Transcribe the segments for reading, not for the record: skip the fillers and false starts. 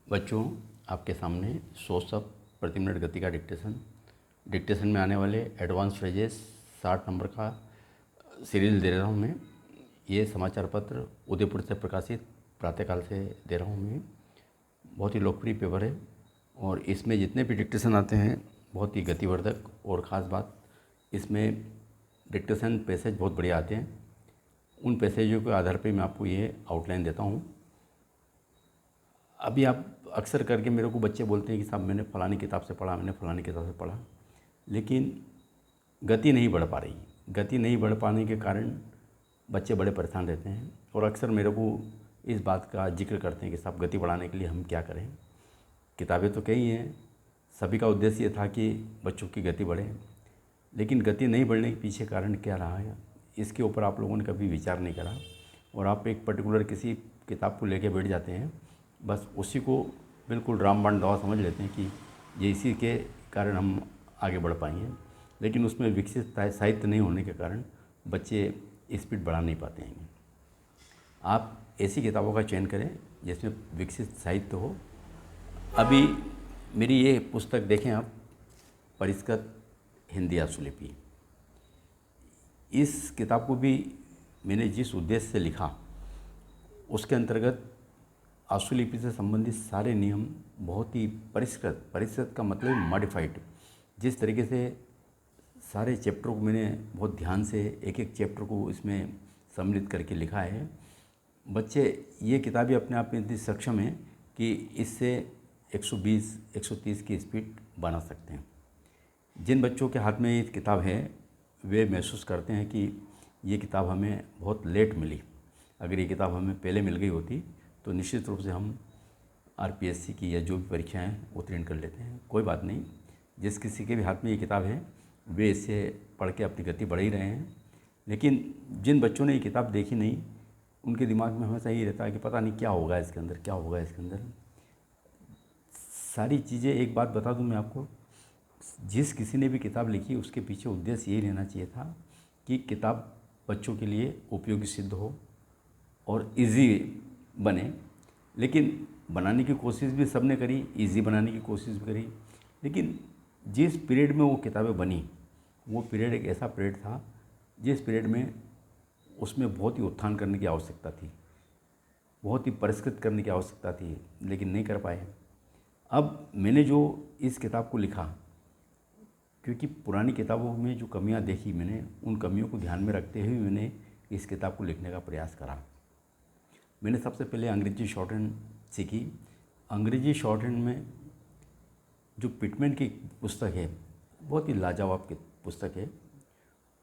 बच्चों, आपके सामने 100 शब्द प्रति मिनट गति का डिक्टेशन में आने वाले एडवांस फ्रेजेस 60 नंबर का सीरीज दे रहा हूँ मैं। ये समाचार पत्र उदयपुर से प्रकाशित प्रातःकाल से दे रहा हूँ मैं। बहुत ही लोकप्रिय पेपर है और इसमें जितने भी डिक्टेशन आते हैं बहुत ही गतिवर्धक, और ख़ास बात इसमें डिक्टेशन पैसेज बहुत बढ़िया आते हैं। उन पैसेजों के आधार पर मैं आपको ये आउटलाइन देता हूँ। अभी आप अक्सर करके मेरे को बच्चे बोलते हैं कि साहब मैंने फ़लानी किताब से पढ़ा, मैंने फ़लानी किताब से पढ़ा, लेकिन गति नहीं बढ़ पा रही। गति नहीं बढ़ पाने के कारण बच्चे बड़े परेशान रहते हैं और अक्सर मेरे को इस बात का जिक्र करते हैं कि साहब गति बढ़ाने के लिए हम क्या करें। किताबें तो कई हैं, सभी का उद्देश्य ये था कि बच्चों की गति बढ़े, लेकिन गति नहीं बढ़ने के पीछे कारण क्या रहा है, इसके ऊपर आप लोगों ने कभी विचार नहीं करा और आप एक पर्टिकुलर किसी किताब को लेके बैठ जाते हैं, बस उसी को बिल्कुल रामबाण दवा समझ लेते हैं कि ये इसी के कारण हम आगे बढ़ पाएंगे, लेकिन उसमें विकसित साहित्य नहीं होने के कारण बच्चे स्पीड बढ़ा नहीं पाते हैं। आप ऐसी किताबों का चयन करें जिसमें विकसित साहित्य हो। अभी मेरी ये पुस्तक देखें आप, परिष्कृत हिंदी आशुलिपि। इस किताब को भी मैंने जिस उद्देश्य से लिखा उसके अंतर्गत आशुलिपि से संबंधित सारे नियम बहुत ही परिष्कृत का मतलब मॉडिफाइड, जिस तरीके से सारे चैप्टरों को मैंने बहुत ध्यान से एक एक चैप्टर को इसमें सम्मिलित करके लिखा है। बच्चे ये किताबें अपने आप में इतनी सक्षम हैं कि इससे 120-130 की स्पीड बना सकते हैं। जिन बच्चों के हाथ में ये किताब है वे महसूस करते हैं कि ये किताब हमें बहुत लेट मिली। अगर ये किताब हमें पहले मिल गई होती तो निश्चित रूप से हम आरपीएससी की या जो भी परीक्षाएं उत्तीर्ण कर लेते हैं। कोई बात नहीं, जिस किसी के भी हाथ में ये किताब है वे इसे पढ़ के अपनी गति बढ़ा ही रहे हैं। लेकिन जिन बच्चों ने ये किताब देखी नहीं, उनके दिमाग में हमेशा ये रहता है कि पता नहीं क्या होगा इसके अंदर, क्या होगा इसके अंदर। सारी चीज़ें, एक बात बता दूं मैं आपको, जिस किसी ने भी किताब लिखी उसके पीछे उद्देश्य यही रहना चाहिए था कि किताब बच्चों के लिए उपयोगी सिद्ध हो और इजी बने। लेकिन बनाने की कोशिश भी सबने करी, इजी बनाने की कोशिश भी करी, लेकिन जिस पीरियड में वो किताबें बनी वो पीरियड एक ऐसा पीरियड था जिस पीरियड में उसमें बहुत ही उत्थान करने की आवश्यकता थी, बहुत ही परिष्कृत करने की आवश्यकता थी, लेकिन नहीं कर पाए। अब मैंने जो इस किताब को लिखा, क्योंकि पुरानी किताबों में जो कमियां देखी मैंने, उन कमियों को ध्यान में रखते हुए मैंने इस किताब को लिखने का प्रयास करा। मैंने सबसे पहले अंग्रेजी शॉर्ट हैंड सीखी। अंग्रेजी शॉर्ट हैंड में जो पिटमैन की पुस्तक है बहुत ही लाजवाब की पुस्तक है,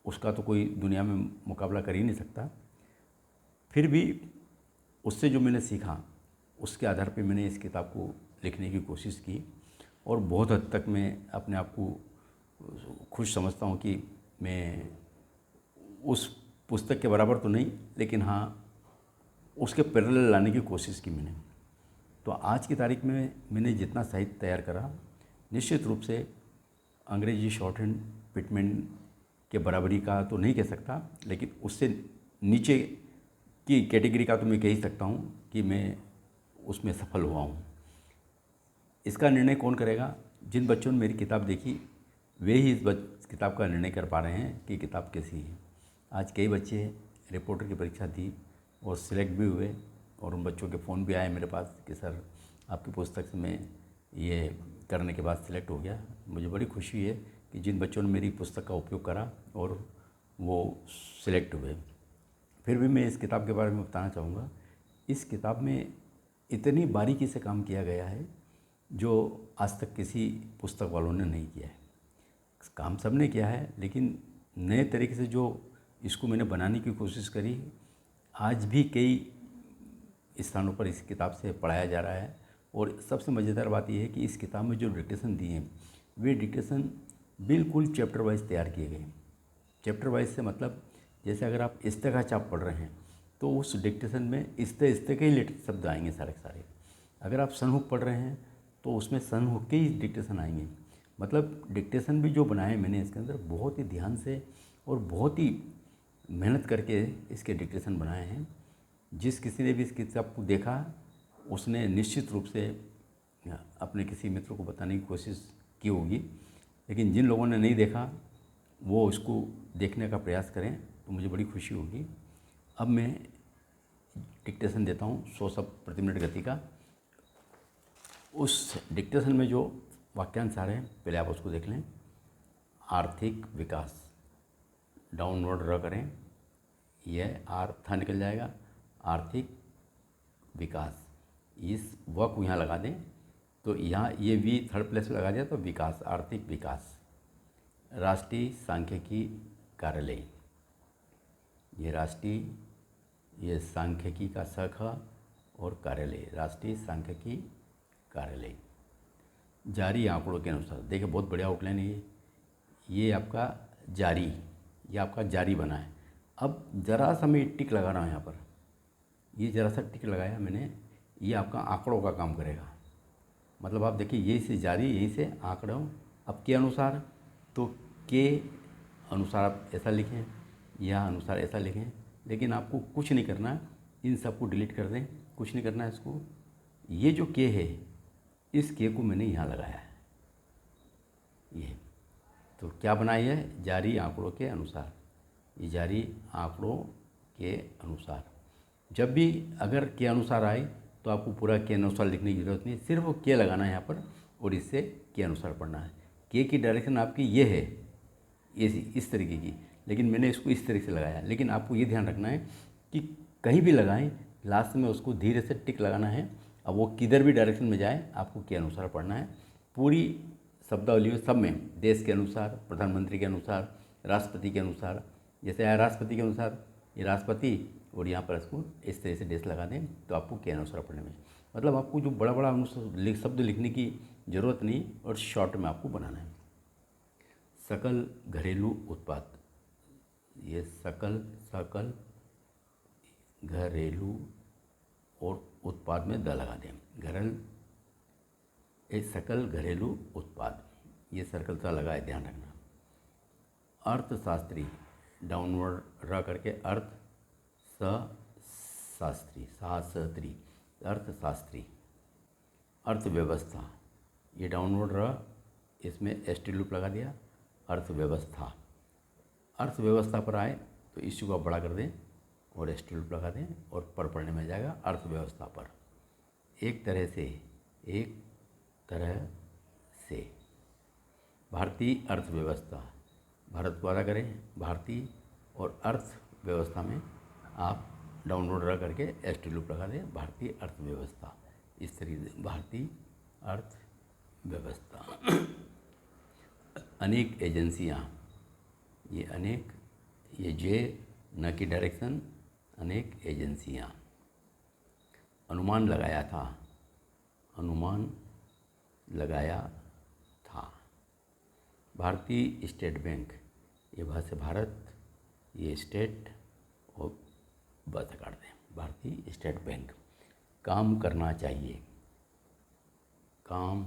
उसका तो कोई दुनिया में मुकाबला कर ही नहीं सकता। फिर भी उससे जो मैंने सीखा उसके आधार पे मैंने इस किताब को लिखने की कोशिश की और बहुत हद तक मैं अपने आप को खुश समझता हूँ कि मैं उस पुस्तक के बराबर तो नहीं, लेकिन हाँ उसके पैरेलल लाने की कोशिश की मैंने। तो आज की तारीख में मैंने जितना साहित्य तैयार करा, निश्चित रूप से अंग्रेजी शॉर्ट हैंड पिटमैन के बराबरी का तो नहीं कह सकता, लेकिन उससे नीचे की कैटेगरी का तो मैं कह ही सकता हूँ कि मैं उसमें सफल हुआ हूँ। इसका निर्णय कौन करेगा? जिन बच्चों ने मेरी किताब देखी वे ही इस किताब का निर्णय कर पा रहे हैं कि किताब कैसी है। आज कई बच्चे रिपोर्टर की परीक्षा दी और सिलेक्ट भी हुए और उन बच्चों के फ़ोन भी आए मेरे पास कि सर आपकी पुस्तक से मैं ये करने के बाद सिलेक्ट हो गया। मुझे बड़ी खुशी है कि जिन बच्चों ने मेरी पुस्तक का उपयोग करा और वो सिलेक्ट हुए। फिर भी मैं इस किताब के बारे में बताना चाहूँगा, इस किताब में इतनी बारीकी से काम किया गया है जो आज तक किसी पुस्तक वालों ने नहीं किया है। काम सब ने किया है, लेकिन नए तरीके से जो इसको मैंने बनाने की कोशिश करी, आज भी कई स्थानों पर इस किताब से पढ़ाया जा रहा है। और सबसे मज़ेदार बात यह है कि इस किताब में जो डिक्टेशन दिए हैं वे डिक्टेशन बिल्कुल चैप्टर वाइज तैयार किए गए हैं। चैप्टर वाइज से मतलब जैसे अगर आप इस्ते का चाप पढ़ रहे हैं तो उस डिक्टेशन में इस्ते के ही लेटेस्ट शब्द आएंगे सारे के सारे। अगर आप सनहुक पढ़ रहे हैं तो उसमें सनहुक के ही डिक्टेशन आएंगे। मतलब डिक्टेशन भी जो बनाए मैंने इसके अंदर बहुत ही ध्यान से और बहुत ही मेहनत करके इसके डिक्टेशन बनाए हैं। जिस किसी ने भी इस किताब को देखा उसने निश्चित रूप से अपने किसी मित्र को बताने की कोशिश की होगी, लेकिन जिन लोगों ने नहीं देखा वो उसको देखने का प्रयास करें तो मुझे बड़ी खुशी होगी। अब मैं डिक्टेशन देता हूँ 100 शब्द प्रति मिनट गति का। उस डिक्टेशन में जो वाक्यांश आ रहे हैं पहले आप उसको देख लें। आर्थिक विकास, डाउनवर्ड र करें, यह आर था निकल जाएगा। आर्थिक विकास, इस व को यहाँ लगा दें तो यहाँ ये वी थर्ड प्लेस पे लगा दिया तो विकास, आर्थिक विकास। राष्ट्रीय सांख्यिकी कार्यालय, ये राष्ट्रीय, ये सांख्यिकी का शाखा और कार्यालय, राष्ट्रीय सांख्यिकी कार्यालय। जारी आंकड़ों के अनुसार, देखिए बहुत बढ़िया आउटलाइन है ये आपका जारी, ये आपका जारी बना है। अब ज़रा सा मैं टिक लगा रहा हूँ यहाँ पर, ये ज़रा सा टिक लगाया मैंने, ये आपका आंकड़ों का काम करेगा। मतलब आप देखिए यही से जारी, यही से आंकड़ों। अब के अनुसार, तो के अनुसार आप ऐसा लिखें, यह अनुसार ऐसा लिखें, लेकिन आपको कुछ नहीं करना, इन सबको डिलीट कर दें, कुछ नहीं करना है इसको। ये जो के है, इस के को मैंने यहाँ लगाया है, ये तो क्या बनाई है, जारी आंकड़ों के अनुसार। ये जारी आंकड़ों के अनुसार। जब भी अगर के अनुसार आए तो आपको पूरा के अनुसार लिखने की ज़रूरत नहीं, सिर्फ के लगाना है यहाँ पर और इससे के अनुसार पढ़ना है। के की डायरेक्शन आपकी ये है, इस तरीके की, लेकिन मैंने इसको इस तरीके से लगाया। लेकिन आपको ये ध्यान रखना है कि कहीं भी लगाएं लास्ट में उसको धीरे से टिक लगाना है। अब वो किधर भी डायरेक्शन में जाए आपको के अनुसार पढ़ना है। पूरी शब्दावली में सब में देश के अनुसार, प्रधानमंत्री के अनुसार, राष्ट्रपति के अनुसार, जैसे आया राष्ट्रपति के अनुसार, ये राष्ट्रपति और यहाँ पर इसको इस तरह से डेस लगा दें तो आपको के अनुसार पढ़ने में, मतलब आपको जो बड़ा बड़ा शब्द लिखने की ज़रूरत नहीं और शॉर्ट में आपको बनाना है। सकल घरेलू उत्पाद, ये सकल घरेलू और उत्पाद में द लगा दें, सकल घरेलू उत्पाद, ये सर्कल सा लगा है, ध्यान रखना। अर्थशास्त्री, डाउनवर्ड र करके अर्थ शास्त्री, शास्त्री, अर्थशास्त्री। अर्थव्यवस्था, ये डाउनवर्ड र, इसमें एस्टी लूप लगा दिया, अर्थव्यवस्था। अर्थव्यवस्था पर आए तो इसी को आप बड़ा कर दें और एस्टी लूप लगा दें और पर पढ़ने में जाएगा अर्थव्यवस्था पर। एक तरह से भारतीय अर्थव्यवस्था, भारत को आधा करें, भारतीय और अर्थव्यवस्था में आप डाउनलोड रह करके एस्टी लूप लगा दें, भारतीय अर्थव्यवस्था। इस तरीके से भारतीय अर्थव्यवस्था। अनेक एजेंसियां, ये अनेक, ये जे न की डायरेक्शन, अनेक एजेंसियां। अनुमान लगाया था, अनुमान लगाया था। भारतीय स्टेट बैंक, ये भाषा से भारत, ये स्टेट और बस काट दें, भारतीय स्टेट बैंक। काम करना चाहिए, काम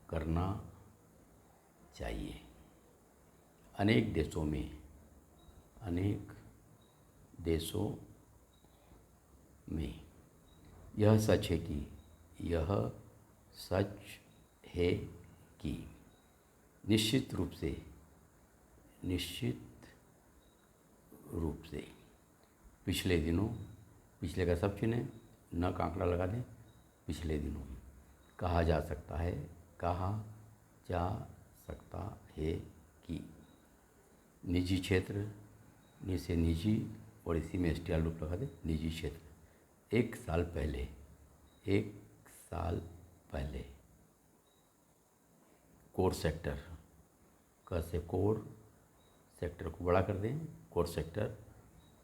करना चाहिए। अनेक देशों में, अनेक देशों में। यह सच है कि, यह सच है कि। निश्चित रूप से, निश्चित रूप से। पिछले दिनों, पिछले का सब चुनें, न का आंकड़ा लगा दें, पिछले दिनों। कहा जा सकता है, कहा जा सकता है कि। निजी क्षेत्र, नि से निजी और इसी में एस्टी लूप लगा दें, निजी क्षेत्र। एक साल पहले, एक साल पहले। कोर सेक्टर, क से कोर, सेक्टर को बड़ा कर दें, कोर सेक्टर।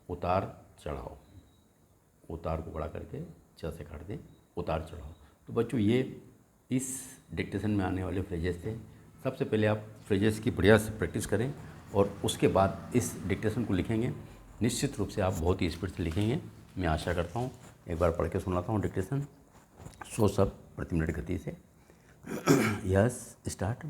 उतार चढ़ाव, उतार को बड़ा करके च से काट दें, उतार चढ़ाव। तो बच्चों ये इस डिक्टेशन में आने वाले फ्रेजेस थे। सबसे पहले आप फ्रेजेस की बढ़िया से प्रैक्टिस करें और उसके बाद इस डिक्टेशन को लिखेंगे। निश्चित रूप से आप बहुत ही स्पीड से लिखेंगे, मैं आशा करता हूँ। एक बार पढ़ के सुनाता हूँ डिक्टेशन 100 शब्द प्रति मिनट गति से। Yes start.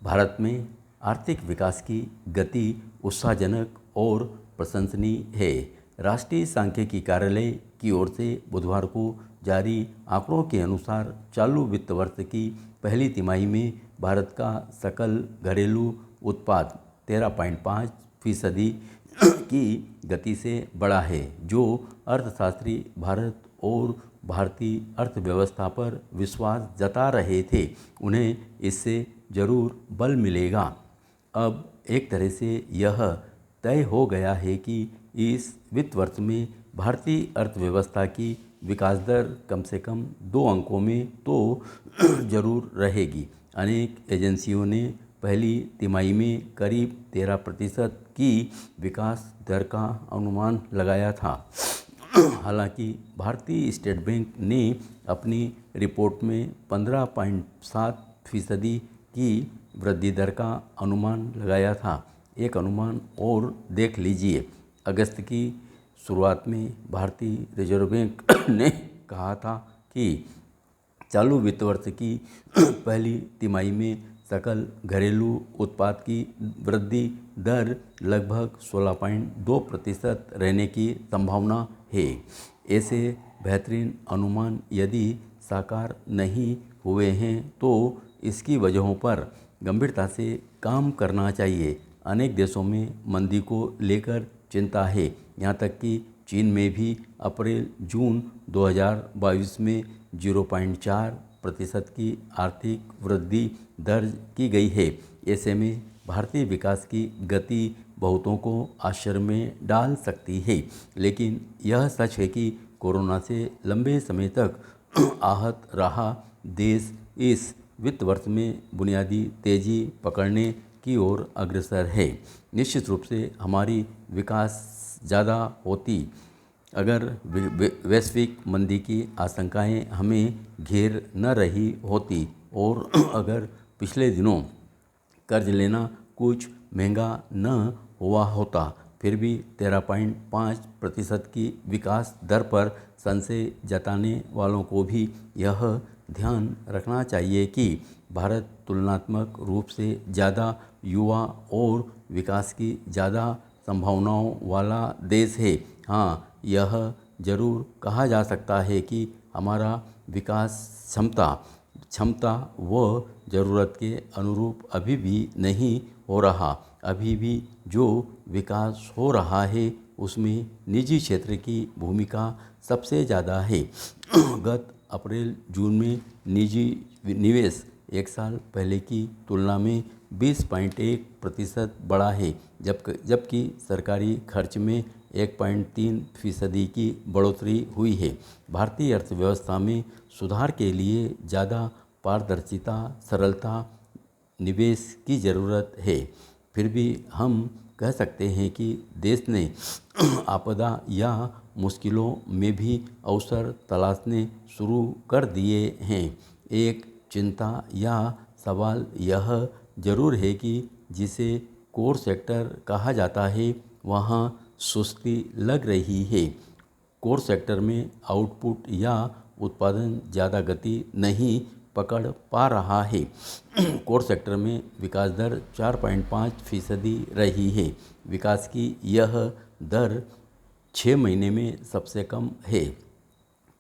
भारत में आर्थिक विकास की गति उत्साहजनक और प्रशंसनीय है। राष्ट्रीय सांख्यिकी कार्यालय की ओर से बुधवार को जारी आंकड़ों के अनुसार चालू वित्त वर्ष की पहली तिमाही में भारत का सकल घरेलू उत्पाद 13.5% की गति से बढ़ा है। जो अर्थशास्त्री भारत और भारतीय अर्थव्यवस्था पर विश्वास जता रहे थे, उन्हें इससे ज़रूर बल मिलेगा। अब एक तरह से यह तय हो गया है कि इस वित्त वर्ष में भारतीय अर्थव्यवस्था की विकास दर कम से कम 2 अंकों में तो जरूर रहेगी। अनेक एजेंसियों ने पहली तिमाही में करीब 13% की विकास दर का अनुमान लगाया था। हालांकि भारतीय स्टेट बैंक ने अपनी रिपोर्ट में 15.7% की वृद्धि दर का अनुमान लगाया था। एक अनुमान और देख लीजिए। अगस्त की शुरुआत में भारतीय रिजर्व बैंक ने कहा था कि चालू वित्त वर्ष की पहली तिमाही में सकल घरेलू उत्पाद की वृद्धि दर लगभग 16.2% रहने की संभावना है। ऐसे बेहतरीन अनुमान यदि साकार नहीं हुए हैं तो इसकी वजहों पर गंभीरता से काम करना चाहिए। अनेक देशों में मंदी को लेकर चिंता है। यहाँ तक कि चीन में भी अप्रैल-जून 2022 में 0.4% की आर्थिक वृद्धि दर्ज की गई है। ऐसे में भारतीय विकास की गति बहुतों को आश्चर्य में डाल सकती है। लेकिन यह सच है कि कोरोना से लंबे समय तक आहत रहा देश इस वित्त वर्ष में बुनियादी तेजी पकड़ने की ओर अग्रसर है। निश्चित रूप से हमारी विकास ज़्यादा होती अगर वैश्विक मंदी की आशंकाएं हमें घेर न रही होती और अगर पिछले दिनों कर्ज लेना कुछ महंगा न हुआ होता। फिर भी 13.5% की विकास दर पर संशय जताने वालों को भी यह ध्यान रखना चाहिए कि भारत तुलनात्मक रूप से ज़्यादा युवा और विकास की ज़्यादा संभावनाओं वाला देश है। हाँ, यह जरूर कहा जा सकता है कि हमारा विकास क्षमता व ज़रूरत के अनुरूप अभी भी नहीं हो रहा। अभी भी जो विकास हो रहा है उसमें निजी क्षेत्र की भूमिका सबसे ज़्यादा है। गत अप्रैल-जून में निजी निवेश एक साल पहले की तुलना में 20.1% बढ़ा है, जबकि सरकारी खर्च में 1.3% की बढ़ोतरी हुई है। भारतीय अर्थव्यवस्था में सुधार के लिए ज़्यादा पारदर्शिता, सरलता, निवेश की ज़रूरत है। फिर भी हम कह सकते हैं कि देश ने आपदा या मुश्किलों में भी अवसर तलाशने शुरू कर दिए हैं। एक चिंता या सवाल यह जरूर है कि जिसे कोर सेक्टर कहा जाता है वहाँ सुस्ती लग रही है। कोर सेक्टर में आउटपुट या उत्पादन ज़्यादा गति नहीं पकड़ पा रहा है। कोर सेक्टर में विकास दर 4.5% रही है। विकास की यह दर 6 महीने में सबसे कम है।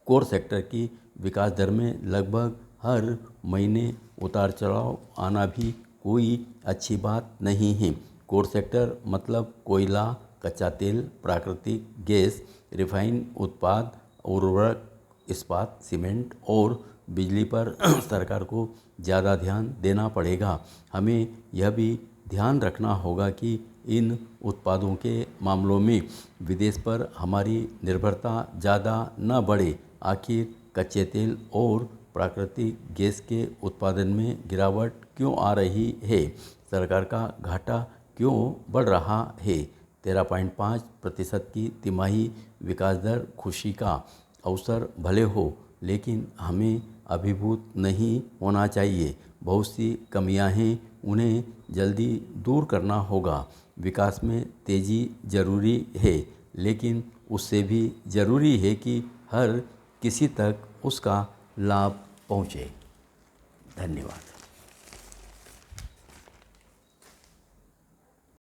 कोर सेक्टर की विकास दर में लगभग हर महीने उतार चढ़ाव आना भी कोई अच्छी बात नहीं है। कोर सेक्टर मतलब कोयला, कच्चा तेल, प्राकृतिक गैस, रिफाइन उत्पाद, उर्वरक, इस्पात, सीमेंट और बिजली पर सरकार को ज़्यादा ध्यान देना पड़ेगा। हमें यह भी ध्यान रखना होगा कि इन उत्पादों के मामलों में विदेश पर हमारी निर्भरता ज़्यादा न बढ़े। आखिर कच्चे तेल और प्राकृतिक गैस के उत्पादन में गिरावट क्यों आ रही है? सरकार का घाटा क्यों बढ़ रहा है? 13.5% की तिमाही विकास दर खुशी का अवसर भले हो, लेकिन हमें अभिभूत नहीं होना चाहिए। बहुत सी कमियां हैं, उन्हें जल्दी दूर करना होगा। विकास में तेज़ी ज़रूरी है, लेकिन उससे भी ज़रूरी है कि हर किसी तक उसका लाभ पहुँचे। धन्यवाद।